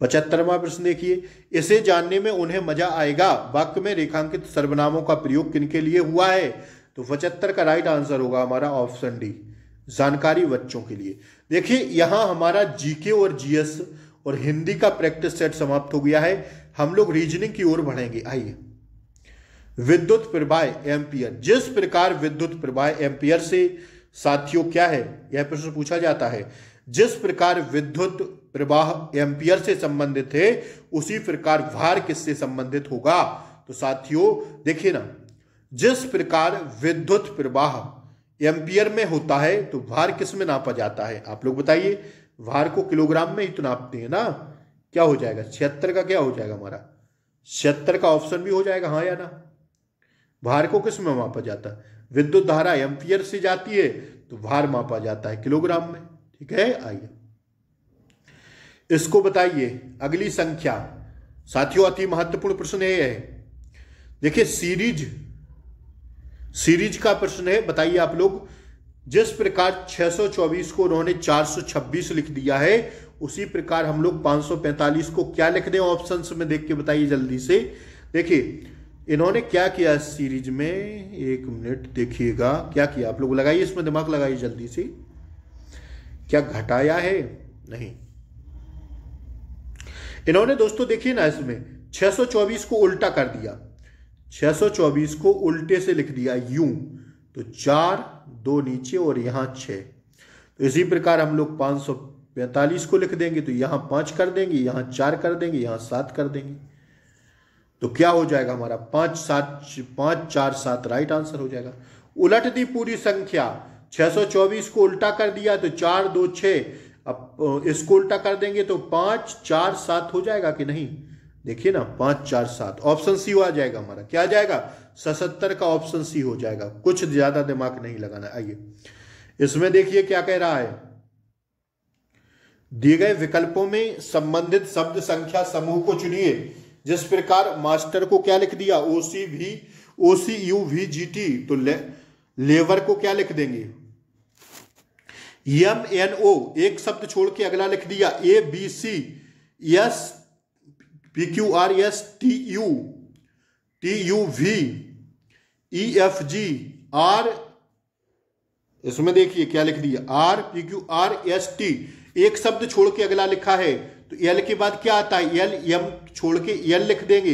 75वां प्रश्न देखिए, इसे जानने में उन्हें मजा आएगा वाक्य में रेखांकित सर्वनामों का प्रयोग किनके लिए हुआ है? तो 75 का राइट आंसर होगा हमारा ऑप्शन डी, जानकारी बच्चों के लिए। देखिए यहां हमारा जीके और जीएस और हिंदी का प्रैक्टिस सेट समाप्त हो गया है। हम लोग रीजनिंग की ओर बढ़ेंगे। आइए, विद्युत प्रवाह एम्पियर। जिस प्रकार विद्युत प्रवाह एम्पियर से साथियों क्या है, यह प्रश्न पूछा जाता है। जिस प्रकार विद्युत प्रवाह एम्पियर से संबंधित है, उसी प्रकार भार किससे संबंधित होगा? तो साथियों देखिए ना, जिस प्रकार विद्युत प्रवाह एम्पियर में होता है तो भार किस में नापा जाता है? आप लोग बताइए। भार को किलोग्राम में ही तो नापते हैं ना। क्या हो जाएगा? 76 का क्या हो जाएगा हमारा? 76 का ऑप्शन भी हो जाएगा, हाँ या ना। भार को किस में मापा जाता है? विद्युत धारा एम्पियर से जाती है तो भार मापा जाता है किलोग्राम में। ठीक है, आइए इसको बताइए। अगली संख्या साथियों अति महत्वपूर्ण प्रश्न है। देखिए सीरीज का प्रश्न है। बताइए आप लोग, जिस प्रकार 624 को उन्होंने 426 लिख दिया है, उसी प्रकार हम लोग 545 को क्या लिख दें? ऑप्शंस में देख के बताइए जल्दी से। देखिए इन्होंने क्या किया इस सीरीज में, एक मिनट देखिएगा क्या किया। आप लोग लगाइए, इसमें दिमाग लगाइए जल्दी से। क्या घटाया है? नहीं, इन्होंने दोस्तों देखिए ना, इसमें 624 को उल्टा कर दिया। 624 को उल्टे से लिख दिया यूं, तो 4 2 नीचे और यहां 6। तो इसी प्रकार हम लोग 545 को लिख देंगे तो यहां 5 कर देंगे, यहां 4 कर देंगे, यहां 7 कर देंगे। तो क्या हो जाएगा हमारा? 5 4 7 राइट आंसर हो जाएगा। उलट दी पूरी संख्या, 624 को उल्टा कर दिया तो 4 2 6। अब इसको उल्टा कर देंगे तो 5 4 7 हो जाएगा कि नहीं? देखिए ना, 5 4 7 ऑप्शन सी आ जाएगा हमारा। क्या आ जाएगा? 77 का ऑप्शन सी हो जाएगा। कुछ ज्यादा दिमाग नहीं लगाना। आइए इसमें देखिए क्या कह रहा है। दिए गए विकल्पों में संबंधित शब्द संख्या समूह को चुनिए। जिस प्रकार मास्टर को क्या लिख दिया? OCUVGT, तो लेवर को क्या लिख देंगे? MNO, एक शब्द छोड़ के अगला लिख दिया। ABCS PQRS TUV EFG R, इसमें देखिए क्या लिख दिया? RPQRST, एक शब्द छोड़ के अगला लिखा है तो एल के बाद क्या आता है? एल, एम छोड़ के एल लिख देंगे,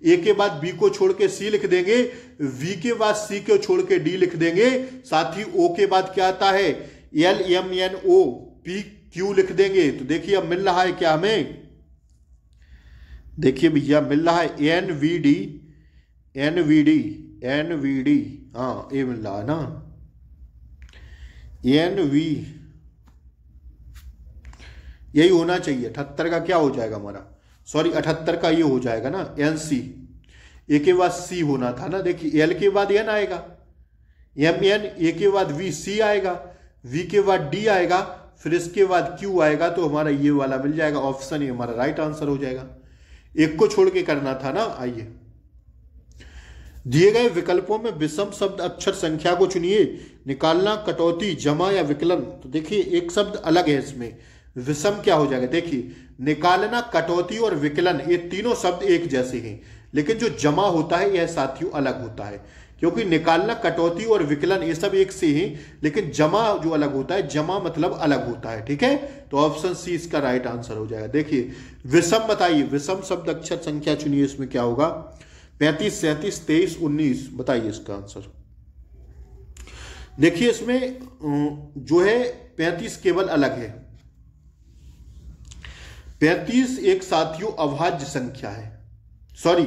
ए के बाद बी को छोड़ के सी लिख देंगे, वी के बाद सी को छोड़ के डी लिख देंगे। साथ ही ओ के बाद क्या आता है? L M N O P Q लिख देंगे। तो देखिए अब मिल रहा है क्या हमें? देखिए भैया मिल रहा है NVD NVD, हाँ ए मिल रहा है ना, NV, यही होना चाहिए। 78 का क्या हो जाएगा हमारा, सॉरी 78 का ये हो जाएगा ना NC, ए के बाद C होना था ना। देखिए L के बाद N आएगा, MN, ए के बाद V, C आएगा, V के बाद D आएगा, फिर इसके बाद Q आएगा, तो हमारा ये वाला मिल जाएगा। ऑप्शन ये हमारा राइट आंसर हो जाएगा। एक को छोड़ के करना था ना। आइए, दिए गए विकल्पों में विषम शब्द अक्षर संख्या को चुनिए। निकालना, कटौती, जमा या विकलन। तो देखिए एक शब्द अलग है इसमें, विषम क्या हो जाएगा। देखिए निकालना, कटौती और विकलन ये तीनों शब्द एक जैसे हैं, लेकिन जो जमा होता है यह साथियों अलग होता है, क्योंकि निकालना, कटौती और विकलन ये सब एक से हैं, लेकिन जमा जो अलग होता है, जमा मतलब अलग होता है। ठीक है, तो ऑप्शन सी इसका राइट आंसर हो जाएगा। देखिए विषम बताइए, विषम शब्द अक्षर संख्या चुनिए, इसमें क्या होगा। 35, 37, 23, 19, बताइए इसका आंसर। देखिए इसमें जो है 35 केवल अलग है। 35 एक साथियों अभाज्य संख्या है, सॉरी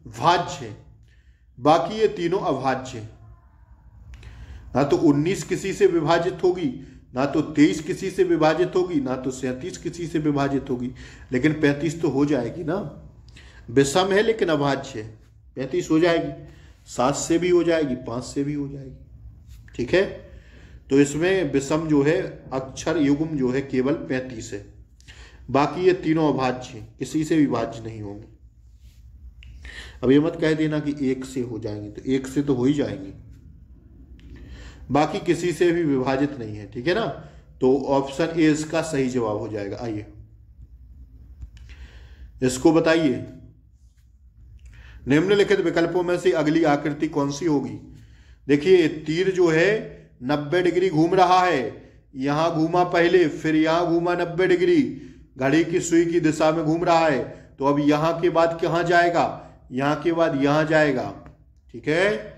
भाज्य है, बाकी ये तीनों अभाज्य है। ना तो 19 किसी से विभाजित होगी, ना तो 23 किसी से विभाजित होगी, ना तो 37 किसी से विभाजित होगी, लेकिन 35 तो हो जाएगी ना। विषम है लेकिन अभाज्य है, 35 हो जाएगी। 7 से भी हो जाएगी, 5 से भी हो जाएगी। ठीक है, तो इसमें विषम जो है अक्षर युग्म जो है केवल 35 है, बाकी ये तीनों अभाज्य हैं, किसी से विभाज्य नहीं होंगे। अब ये मत कह देना कि 1 से हो जाएंगे, तो 1 से तो हो ही जाएंगे, बाकी किसी से भी विभाजित नहीं है। ठीक है ना, तो ऑप्शन ए इसका सही जवाब हो जाएगा। आइए इसको बताइए, निम्नलिखित विकल्पों में से अगली आकृति कौन सी होगी। देखिए तीर जो है 90 डिग्री घूम रहा है, यहां घूमा पहले, फिर यहां घूमा 90 डिग्री, घड़ी की सुई की दिशा में घूम रहा है, तो अब यहां के बाद कहां जाएगा, यहां के बाद यहां जाएगा। ठीक है,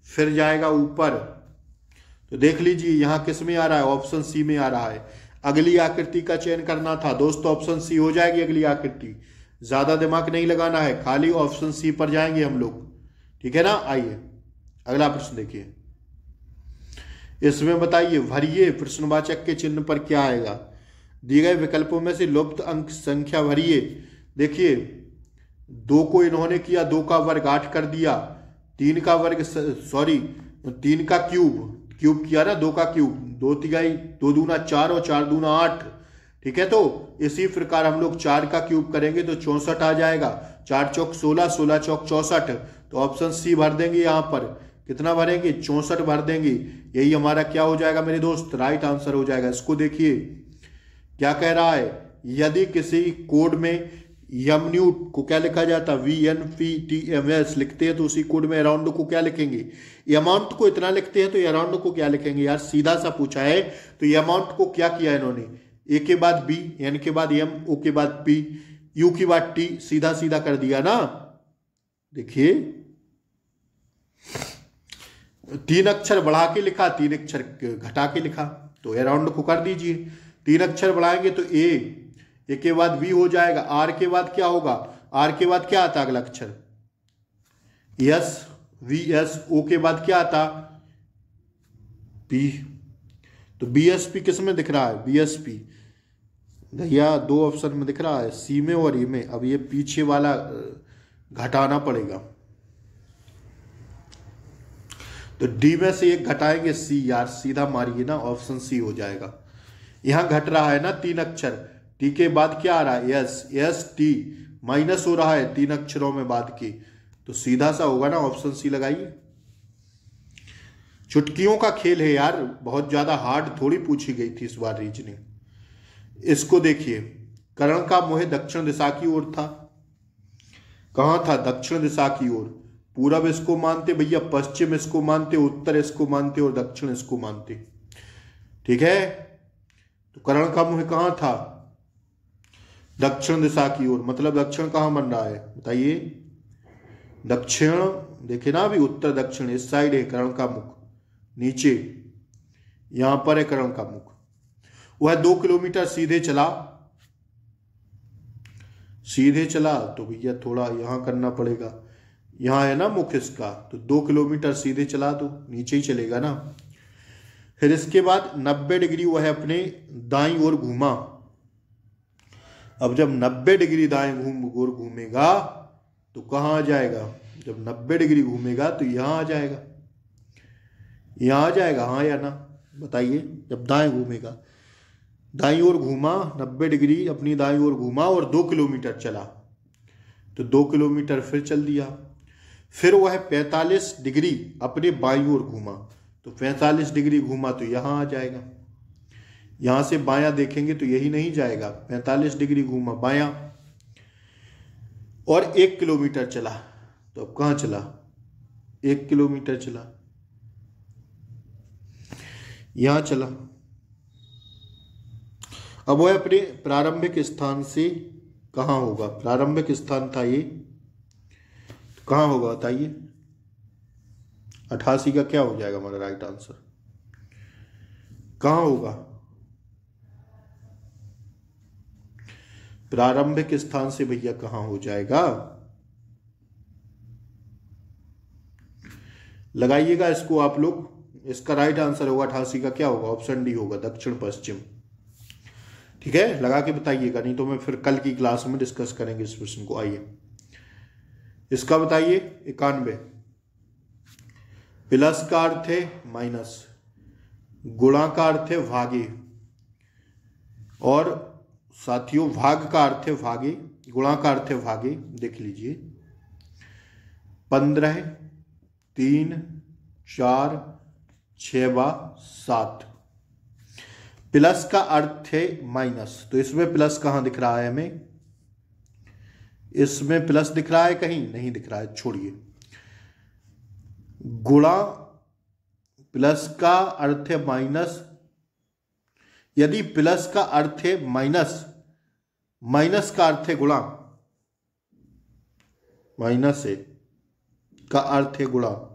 फिर जाएगा ऊपर। तो देख लीजिए यहां किस में आ रहा है, ऑप्शन सी में आ रहा है। अगली आकृति का चयन करना था दोस्तों, ऑप्शन सी हो जाएगी अगली आकृति। ज्यादा दिमाग नहीं लगाना है, खाली ऑप्शन सी पर जाएंगे हम लोग। ठीक है ना, आइए अगला प्रश्न देखिए। इसमें बताइए, भरिए प्रश्नवाचक के चिन्ह पर क्या आएगा। दिए गए विकल्पों में से लुप्त अंक संख्या भरिए। देखिए 2 को इन्होंने किया, 2 का वर्ग 8 कर दिया, 3 का वर्ग, सॉरी 3 का क्यूब किया ना, 2 का क्यूब, 2 तिहाई, 2 दूना 4 और 4 दूना 8। ठीक है, तो इसी प्रकार हम लोग 4 का क्यूब करेंगे तो 64 आ जाएगा, 4 चौक 16, 16 चौक 64। तो ऑप्शन सी भर देंगे, यहाँ पर कितना भरेंगे, 64 भर देंगे। यही हमारा क्या हो जाएगा मेरे दोस्त, राइट आंसर हो जाएगा। इसको देखिए क्या कह रहा है, यदि किसी कोड में यमन्यूट को क्या लिखा जाता, VNPTMS लिखते हैं, तो उसी कोड में अराउंड को क्या लिखेंगे, अमाउंट को इतना लिखते हैं, तो अराउंड को क्या लिखेंगे। यार सीधा सा पूछा है, तो अमाउंट को क्या किया इन्होंने, ए के बाद बी, एन के बाद एम, ओ के बाद पी, यू के बाद टी, सीधा सीधा कर दिया ना। देखिए 3 अक्षर बढ़ा के लिखा, 3 अक्षर घटा के लिखा, तो अराउंड को कर दीजिए। 3 अक्षर बढ़ाएंगे तो ए के बाद बी हो जाएगा, आर के बाद क्या होगा, आर के बाद क्या आता अगला अक्षर, यस, VS, ओ के बाद क्या आता, पी। तो BSP किस में दिख रहा है, BSP भैया 2 ऑप्शन में दिख रहा है, सी में और ई में। अब ये पीछे वाला घटाना पड़ेगा, तो डी में से एक घटाएंगे सी। यार सीधा मारिए ना, ऑप्शन सी हो जाएगा। यहां घट रहा है ना 3 अक्षर, टी के बाद क्या आ रहा है, एस टी, माइनस हो रहा है 3 अक्षरों में बाद की, तो सीधा सा होगा ना, ऑप्शन सी लगाइए। चुटकियों का खेल है यार, बहुत ज्यादा हार्ड थोड़ी पूछी गई थी इस बार रीजनिंग। इसको देखिए, कर्ण का मुंह दक्षिण दिशा की ओर था, कहां था, दक्षिण दिशा की ओर। पूरब इसको मानते भैया, पश्चिम इसको मानते, उत्तर इसको मानते और दक्षिण इसको मानते। ठीक है, तो कर्ण का मुंह कहां था, दक्षिण दिशा की ओर, मतलब दक्षिण कहां बन रहा है बताइए, दक्षिण देखे ना अभी, उत्तर दक्षिण इस साइड है कर्ण का मुख, नीचे यहां पर है कर्ण का मुख। वह 2 किलोमीटर सीधे चला, तो भैया थोड़ा यहां करना पड़ेगा, यहाँ है ना मुख इसका, तो 2 किलोमीटर सीधे चला दो, नीचे ही चलेगा ना। फिर इसके बाद 90 डिग्री वह अपने दाईं ओर घूमा। अब जब 90 डिग्री दाएं ओर घूमेगा तो कहाँ आ जाएगा? जब 90 डिग्री घूमेगा तो यहाँ आ जाएगा, यहाँ आ जाएगा, हाँ या ना बताइए। जब दाएं घूमेगा, दाईं ओर घूमा, 90 डिग्री अपनी दाईं ओर घूमा और 2 किलोमीटर चला, तो 2 किलोमीटर फिर चल दिया। फिर वह 45 डिग्री अपने बाईं ओर घूमा, तो 45 डिग्री घूमा तो यहाँ आ जाएगा। यहाँ से बायां देखेंगे तो यही नहीं जाएगा, 45 डिग्री घूमा बायां और 1 किलोमीटर चला, तो अब कहाँ चला? 1 किलोमीटर चला, यहां चला। अब वह अपने प्रारंभिक स्थान से कहाँ होगा? प्रारंभिक स्थान था ये, कहाँ होगा बताइए? 88 का क्या हो जाएगा हमारा राइट आंसर? कहाँ होगा? प्रारंभिक स्थान से भैया कहाँ हो जाएगा? लगाइएगा इसको आप लोग। इसका राइट आंसर होगा 88 का क्या होगा? ऑप्शन डी होगा, दक्षिण पश्चिम। ठीक है, लगा के बताइएगा, नहीं तो मैं फिर कल की क्लास में डिस्कस करेंगे इस प्रश्न को। आइए इसका बताइए। 91 प्लस का अर्थ है माइनस, गुणा का अर्थ है भागे, और साथियों भाग का अर्थ है भागे, गुणा का अर्थ है भागे। देख लीजिए 15 3 4 6 7। प्लस का अर्थ है माइनस, तो इसमें प्लस कहां दिख रहा है हमें? इसमें प्लस दिख रहा है? कहीं नहीं दिख रहा है, छोड़िए। गुणा, प्लस का अर्थ है माइनस। यदि प्लस का अर्थ है माइनस, माइनस का अर्थ है गुणा, माइनस है का अर्थ है गुणा।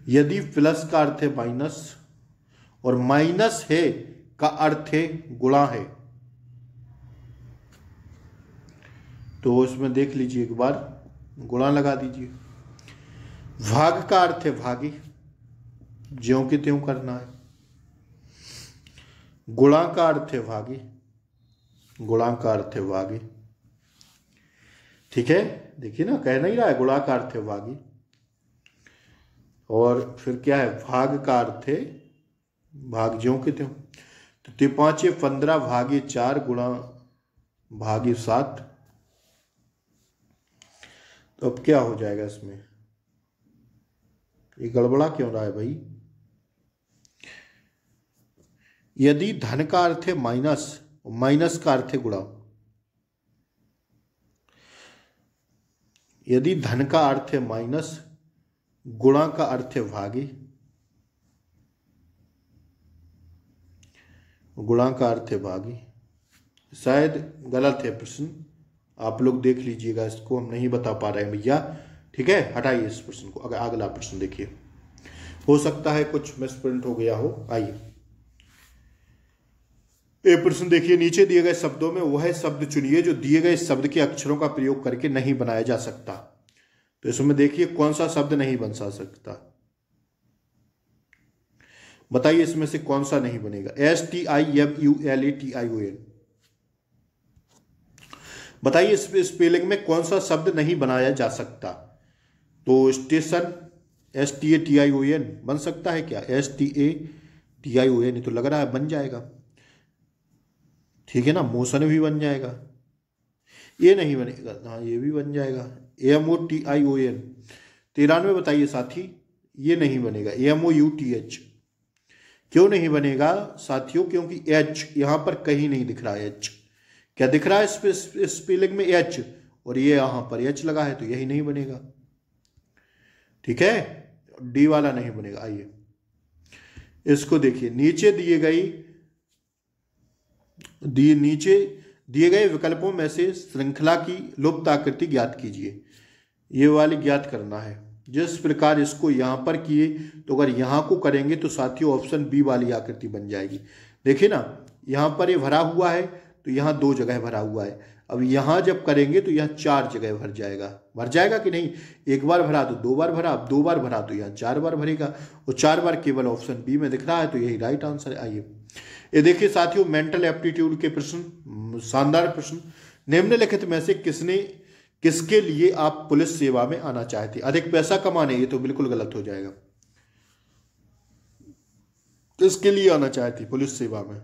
यदि प्लस का अर्थ है माइनस और माइनस है का अर्थ है गुणा है, तो उसमें देख लीजिए एक बार, गुणा लगा दीजिए। भाग का अर्थ है भागी, ज्यों कि त्यों करना है। गुणा का अर्थ है भागी, गुणा का अर्थ है भागी। ठीक है, देखिए ना, कह नहीं रहा है गुणा का अर्थ है भागी। और फिर क्या है? भाग का अर्थ है भाग, ज्यों कि त्यों। तो 5 15 भागे 4 गुणा भागे 7। तो अब क्या हो जाएगा इसमें? ये गड़बड़ा क्यों रहा है भाई? यदि धन का अर्थ है माइनस, माइनस का अर्थ है गुणा। यदि धन का अर्थ है माइनस, गुणा का अर्थ है भागी, गुणा का अर्थ है भागी। शायद गलत है प्रश्न, आप लोग देख लीजिएगा इसको, हम नहीं बता पा रहे हैं भैया। ठीक है, हटाइए इस प्रश्न को। अगर अगला प्रश्न देखिए, हो सकता है कुछ मिसप्रिंट हो गया हो। आइए ये प्रश्न देखिए। नीचे दिए गए शब्दों में वह शब्द चुनिए जो दिए गए शब्द के अक्षरों का प्रयोग करके नहीं बनाया जा सकता। तो इसमें देखिए कौन सा शब्द नहीं बन सकता, बताइए इसमें से कौन सा नहीं बनेगा? STIMULATION, बताइए इस स्पेलिंग में कौन सा शब्द नहीं बनाया जा सकता? तो स्टेशन, STATION बन सकता है क्या? STATION तो लग रहा है बन जाएगा। ठीक है ना, मोशन भी बन जाएगा। ये नहीं बनेगा, हाँ ये भी बन जाएगा। AMOTION 93 बताइए साथी, ये नहीं बनेगा। AMOUTH क्यों नहीं बनेगा साथियों? क्योंकि H यहां पर कहीं नहीं दिख रहा है। H क्या दिख रहा है स्पेलिंग में? H, और ये यहां पर H लगा है, तो यही नहीं बनेगा। ठीक है, D वाला नहीं बनेगा। आइए इसको देखिए, नीचे दिए गए विकल्पों में से श्रृंखला की लुप्त आकृति ज्ञात कीजिए। ये वाली ज्ञात करना है। जिस प्रकार इसको यहां पर किए, तो अगर यहां को करेंगे तो साथियों ऑप्शन बी वाली आकृति बन जाएगी। देखिए ना, यहां पर ये भरा हुआ है, तो यहां 2 जगह भरा हुआ है। अब यहाँ जब करेंगे तो यहाँ 4 जगह भर जाएगा कि नहीं। एक बार भरा तो 2 बार भरा, अब 2 बार भरा तो यहाँ 4 बार भरेगा, और 4 बार केवल ऑप्शन बी में दिख रहा है, तो यही राइट आंसर है। आइए ये देखिए साथियों, मेंटल एप्टीट्यूड के प्रश्न, शानदार प्रश्न। निम्नलिखित में से किसके लिए आप पुलिस सेवा में आना चाहते? अधिक पैसा कमाने, ये तो बिल्कुल गलत हो जाएगा। किसके लिए आना चाहती पुलिस सेवा में?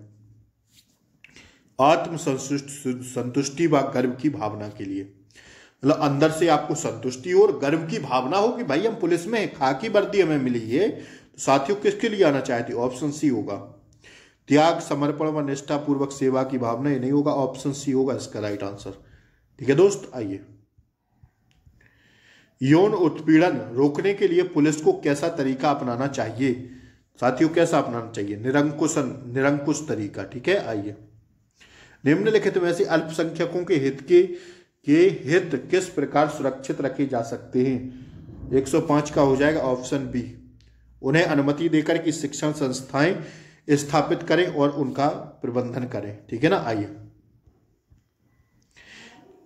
आत्म संतुष्टि व गर्व की भावना के लिए, मतलब अंदर से आपको संतुष्टि और गर्व की भावना हो कि भाई हम पुलिस में खाकी वर्दी हमें मिली है। तो साथियों किसके लिए आना चाहती? ऑप्शन सी होगा। त्याग, समर्पण व निष्ठा पूर्वक सेवा की भावना, ये नहीं होगा, ऑप्शन सी होगा इसका राइट आंसर। ठीक है दोस्त, आइए। यौन उत्पीड़न रोकने के लिए पुलिस को कैसा तरीका अपनाना चाहिए? साथियों कैसा अपनाना चाहिए? निरंकुश तरीका। ठीक है, आइए। निम्नलिखित में से अल्पसंख्यकों के हित किस प्रकार सुरक्षित रखे जा सकते हैं? 105 का हो जाएगा ऑप्शन बी। उन्हें अनुमति देकर कि शिक्षण संस्थाएं स्थापित करें और उनका प्रबंधन करें। ठीक है ना, आइए।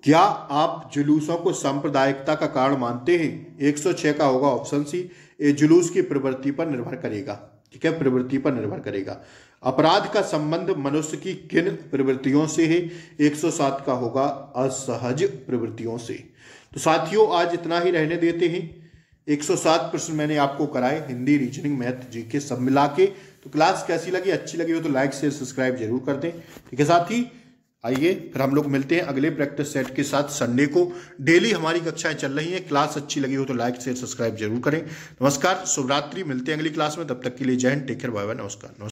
क्या आप जुलूसों को सांप्रदायिकता का कारण मानते हैं? 106 का होगा ऑप्शन सी। ये जुलूस की प्रवृत्ति पर निर्भर करेगा। ठीक है, प्रवृत्ति पर निर्भर करेगा। अपराध का संबंध मनुष्य की किन प्रवृत्तियों से है? 107 का होगा असहज प्रवृत्तियों से। तो साथियों आज इतना ही रहने देते हैं। 107 प्रश्न मैंने आपको कराए, हिंदी, रीजनिंग, मैथ, जीके सब मिला के। तो क्लास कैसी लगी? अच्छी लगी हो तो लाइक शेयर सब्सक्राइब जरूर कर दें। ठीक है साथी, आइए फिर हम लोग मिलते हैं अगले प्रैक्टिस सेट के साथ। संडे को डेली हमारी कक्षाएं चल रही हैं। क्लास अच्छी लगी हो तो लाइक शेयर सब्सक्राइब जरूर करें। नमस्कार, शुभ रात्रि, मिलते हैं अगली क्लास में। तब तक के लिए जय हिंद, टेक केयर, बाय बाय, नमस्कार।